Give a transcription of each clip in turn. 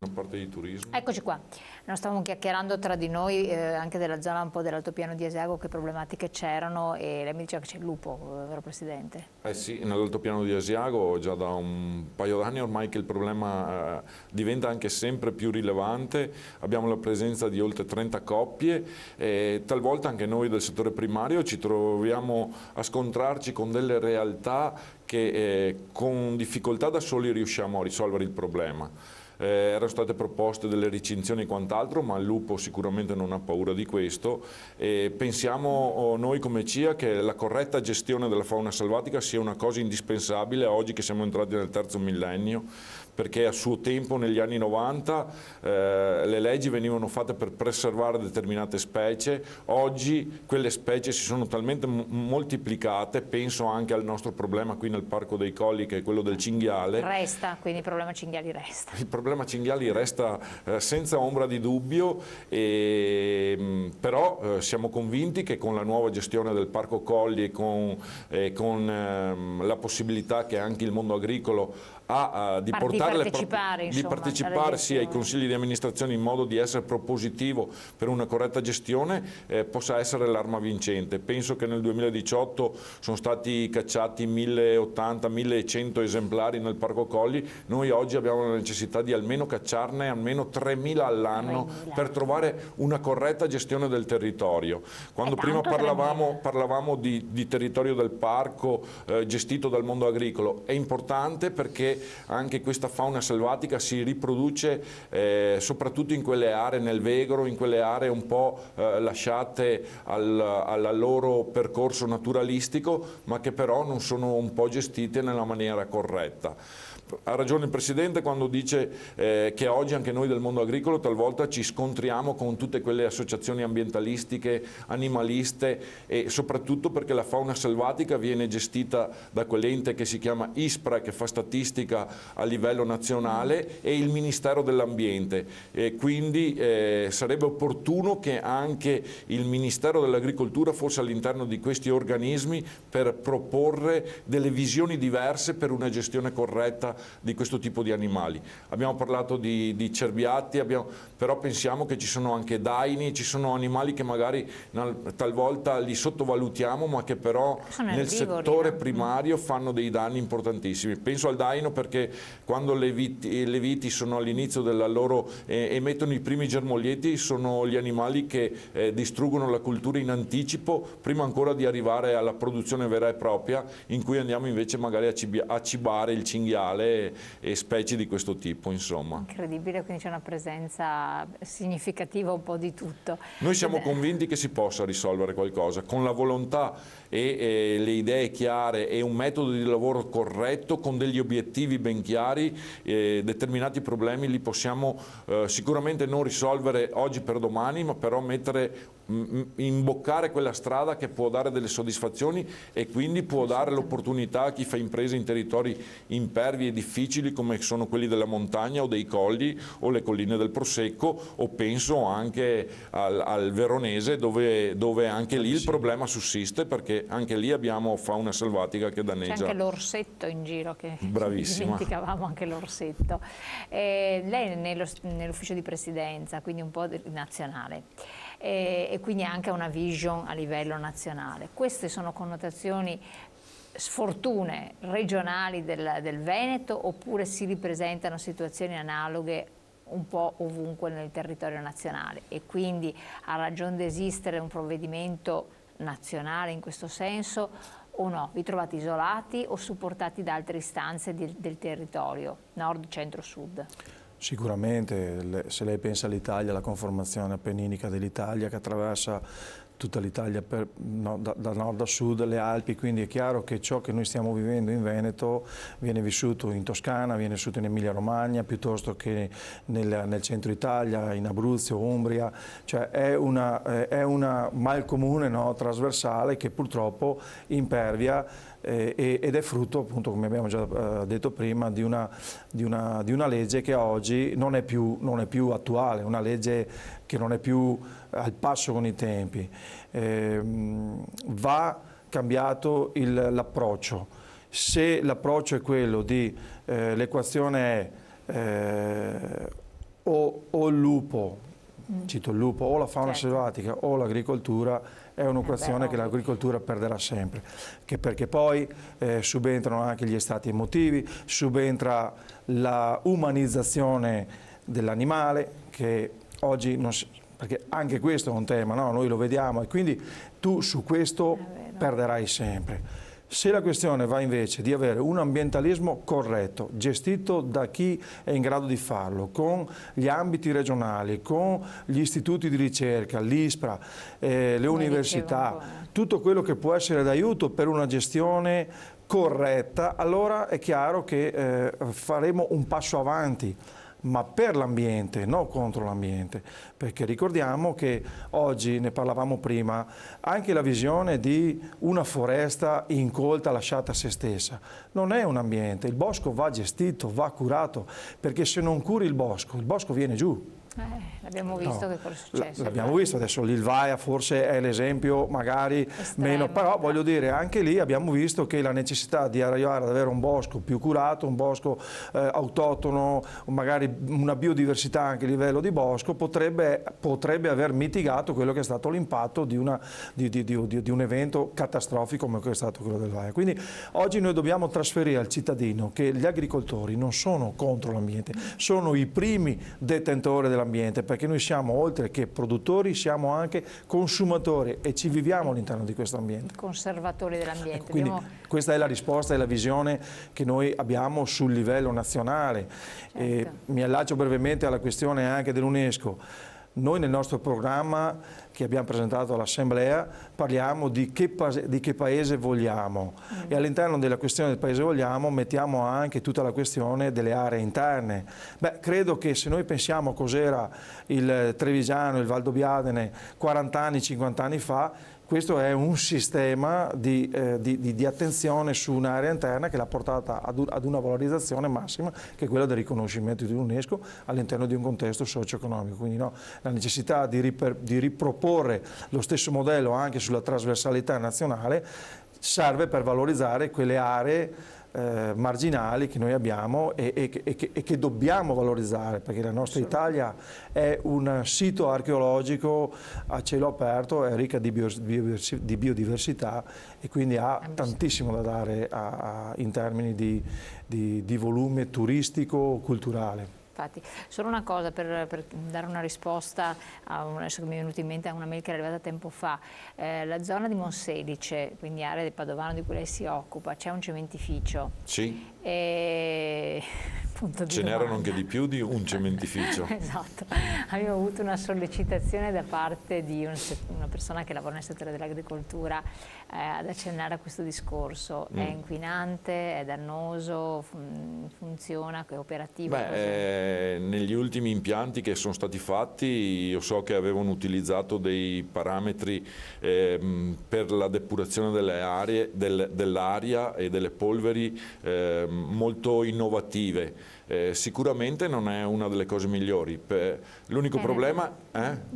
una parte di turismo. Eccoci qua, non stavamo chiacchierando tra di noi anche della zona un po' dell'altopiano di Asiago, che problematiche c'erano, e lei mi diceva che c'è il lupo, vero Presidente? Eh sì, nell'altopiano di Asiago già da un paio d'anni ormai che il problema diventa anche sempre più rilevante, abbiamo la presenza di oltre 30 coppie e talvolta anche noi del settore primario ci troviamo a scontrarci con delle realtà che con difficoltà da soli riusciamo a risolvere il problema. Erano state proposte delle recinzioni e quant'altro, ma il lupo sicuramente non ha paura di questo. Pensiamo noi come CIA che la corretta gestione della fauna selvatica sia una cosa indispensabile oggi che siamo entrati nel terzo millennio, perché a suo tempo negli anni 90 le leggi venivano fatte per preservare determinate specie, oggi quelle specie si sono talmente moltiplicate, penso anche al nostro problema qui nel Parco dei Colli che è quello del cinghiale. Resta, quindi il problema cinghiali resta. Il problema cinghiali resta senza ombra di dubbio, però siamo convinti che con la nuova gestione del Parco Colli e con la possibilità che anche il mondo agricolo ha di partecipare sì, ai consigli di amministrazione in modo di essere propositivo per una corretta gestione, possa essere l'arma vincente. Penso che nel 2018 sono stati cacciati 1080-1100 esemplari nel Parco Colli, noi oggi abbiamo la necessità di almeno cacciarne almeno 3000 all'anno per trovare una corretta gestione del territorio. Quando prima parlavamo di territorio del parco gestito dal mondo agricolo, è importante perché anche questa fauna selvatica si riproduce soprattutto in quelle aree nel Vegro, in quelle aree un po' lasciate al loro percorso naturalistico, ma che però non sono un po' gestite nella maniera corretta. Ha ragione il Presidente quando dice che oggi anche noi del mondo agricolo talvolta ci scontriamo con tutte quelle associazioni ambientalistiche, animaliste, e soprattutto perché la fauna selvatica viene gestita da quell'ente che si chiama ISPRA, che fa statistica a livello nazionale, e il Ministero dell'Ambiente. Quindi sarebbe opportuno che anche il Ministero dell'Agricoltura fosse all'interno di questi organismi per proporre delle visioni diverse per una gestione corretta di questo tipo di animali. Abbiamo parlato di cerbiatti, però pensiamo che ci sono anche daini, ci sono animali che magari talvolta li sottovalutiamo, ma che però nel settore primario fanno dei danni importantissimi. Penso al daino perché quando le viti sono all'inizio della loro emettono i primi germoglieti, sono gli animali che distruggono la cultura in anticipo prima ancora di arrivare alla produzione vera e propria, in cui andiamo invece magari a cibare il cinghiale e specie di questo tipo, insomma. Incredibile, quindi c'è una presenza significativa un po' di tutto. Noi siamo convinti che si possa risolvere qualcosa con la volontà e le idee chiare e un metodo di lavoro corretto, con degli obiettivi ben chiari. Determinati problemi li possiamo sicuramente non risolvere oggi per domani, ma però imboccare quella strada che può dare delle soddisfazioni e quindi può dare l'opportunità a chi fa imprese in territori impervi e difficili come sono quelli della montagna o dei colli o le colline del Prosecco, o penso anche al Veronese dove anche lì il problema sussiste, perché anche lì abbiamo fauna selvatica che danneggia. C'è anche l'orsetto in giro, che bravissima, dimenticavamo anche l'orsetto. Lei nell'ufficio di presidenza, quindi un po' nazionale, e quindi anche una vision a livello nazionale. Queste sono connotazioni, sfortune regionali del Veneto, oppure si ripresentano situazioni analoghe un po' ovunque nel territorio nazionale, e quindi ha ragione di esistere un provvedimento nazionale in questo senso o no? Vi trovate isolati o supportati da altre istanze del territorio, nord, centro, sud? Sicuramente, se lei pensa all'Italia, alla conformazione appenninica dell'Italia che attraversa tutta l'Italia da nord a sud, le Alpi, quindi è chiaro che ciò che noi stiamo vivendo in Veneto viene vissuto in Toscana, viene vissuto in Emilia Romagna, piuttosto che nel centro Italia, in Abruzzo, Umbria, cioè è una mal comune, no, trasversale, che purtroppo impervia ed è frutto, appunto, come abbiamo già detto prima, di una legge che oggi non è più attuale, una legge che non è più al passo con i tempi. Va cambiato l'approccio. Se l'approccio è quello di l'equazione è lupo, cito il lupo, o la fauna selvatica o l'agricoltura, è un'equazione che l'agricoltura perderà sempre, perché poi subentrano anche gli stati emotivi, subentra la umanizzazione dell'animale, che oggi non si, perché anche questo è un tema, no? Noi lo vediamo, e quindi tu su questo perderai sempre. Se la questione va invece di avere un ambientalismo corretto, gestito da chi è in grado di farlo, con gli ambiti regionali, con gli istituti di ricerca, l'ISPRA, le università, tutto quello che può essere d'aiuto per una gestione corretta, allora è chiaro che faremo un passo avanti, ma per l'ambiente, non contro l'ambiente, perché ricordiamo che oggi, ne parlavamo prima, anche la visione di una foresta incolta lasciata a se stessa non è un ambiente, il bosco va gestito, va curato, perché se non curi il bosco viene giù. L'abbiamo visto che cosa è successo. L'abbiamo visto, adesso l'Ilvaia forse è l'esempio magari meno, però voglio dire, anche lì abbiamo visto che la necessità di arrivare ad avere un bosco più curato, un bosco autotono, magari una biodiversità anche a livello di bosco, potrebbe aver mitigato quello che è stato l'impatto di un evento catastrofico come è stato quello dell'Ilvaia. Quindi oggi noi dobbiamo trasferire al cittadino che gli agricoltori non sono contro l'ambiente, sono i primi detentori dell'ambiente, perché noi siamo, oltre che produttori, siamo anche consumatori e ci viviamo all'interno di questo ambiente. Conservatori dell'ambiente. Ecco, quindi questa è la risposta e la visione che noi abbiamo sul livello nazionale. E mi allaccio brevemente alla questione anche dell'UNESCO. Noi nel nostro programma che abbiamo presentato all'Assemblea parliamo di che paese vogliamo e all'interno della questione del paese vogliamo mettiamo anche tutta la questione delle aree interne. Credo che se noi pensiamo a cos'era il Trevigiano, il Valdobbiadene 40 anni, 50 anni fa, questo è un sistema di attenzione su un'area interna che l'ha portata ad una valorizzazione massima, che è quella del riconoscimento dell'UNESCO all'interno di un contesto socio-economico. Quindi la necessità di riproporre lo stesso modello anche sulla trasversalità nazionale serve per valorizzare quelle aree marginali che noi abbiamo e che dobbiamo valorizzare, perché la nostra Italia è un sito archeologico a cielo aperto, è ricca di biodiversità e quindi ha tantissimo da dare in termini di volume turistico-culturale. Infatti, solo una cosa per dare una risposta, adesso che mi è venuto in mente a una mail che è arrivata tempo fa, la zona di Monselice, quindi area del Padovano di cui lei si occupa, c'è un cementificio. Sì. Ce n'erano anche di più di un cementificio. Esatto, abbiamo avuto una sollecitazione da parte di una persona che lavora nel settore dell'agricoltura ad accennare a questo discorso. È inquinante, è dannoso, funziona, è operativo? Negli ultimi impianti che sono stati fatti io so che avevano utilizzato dei parametri per la depurazione dell'aria e delle polveri molto innovative. Sicuramente non è una delle cose migliori. L'unico problema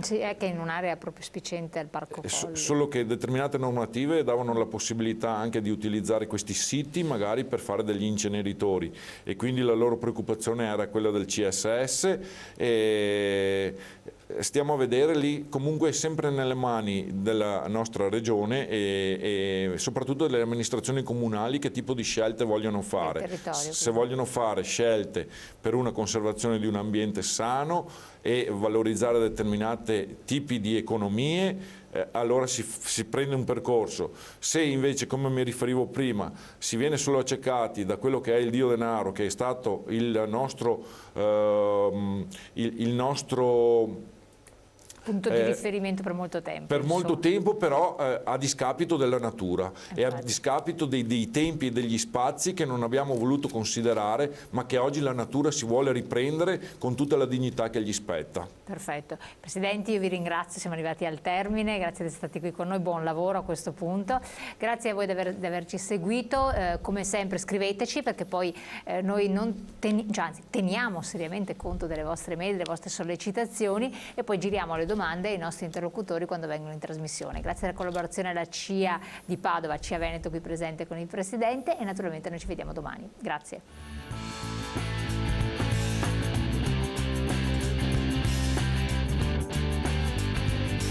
sì, è che in un'area proprio spicciente al Parco Colli. Solo che determinate normative davano la possibilità anche di utilizzare questi siti magari per fare degli inceneritori e quindi la loro preoccupazione era quella del CSS e stiamo a vedere lì, comunque sempre nelle mani della nostra regione e soprattutto delle amministrazioni comunali che tipo di scelte vogliono fare. Se vogliono fare scelte per una conservazione di un ambiente sano e valorizzare determinati tipi di economie, allora si prende un percorso. Se invece, come mi riferivo prima, si viene solo accecati da quello che è il dio denaro, che è stato il nostro punto di riferimento per molto tempo. Per molto tempo, però a discapito della natura e a discapito dei tempi e degli spazi che non abbiamo voluto considerare, ma che oggi la natura si vuole riprendere con tutta la dignità che gli spetta. Perfetto. Presidenti, io vi ringrazio, siamo arrivati al termine, grazie di essere stati qui con noi, buon lavoro a questo punto. Grazie a voi di averci seguito, come sempre scriveteci perché poi noi teniamo seriamente conto delle vostre mail, delle vostre sollecitazioni e poi giriamo le domande ai nostri interlocutori quando vengono in trasmissione. Grazie alla collaborazione alla CIA di Padova, CIA Veneto qui presente con il Presidente e naturalmente noi ci vediamo domani. Grazie.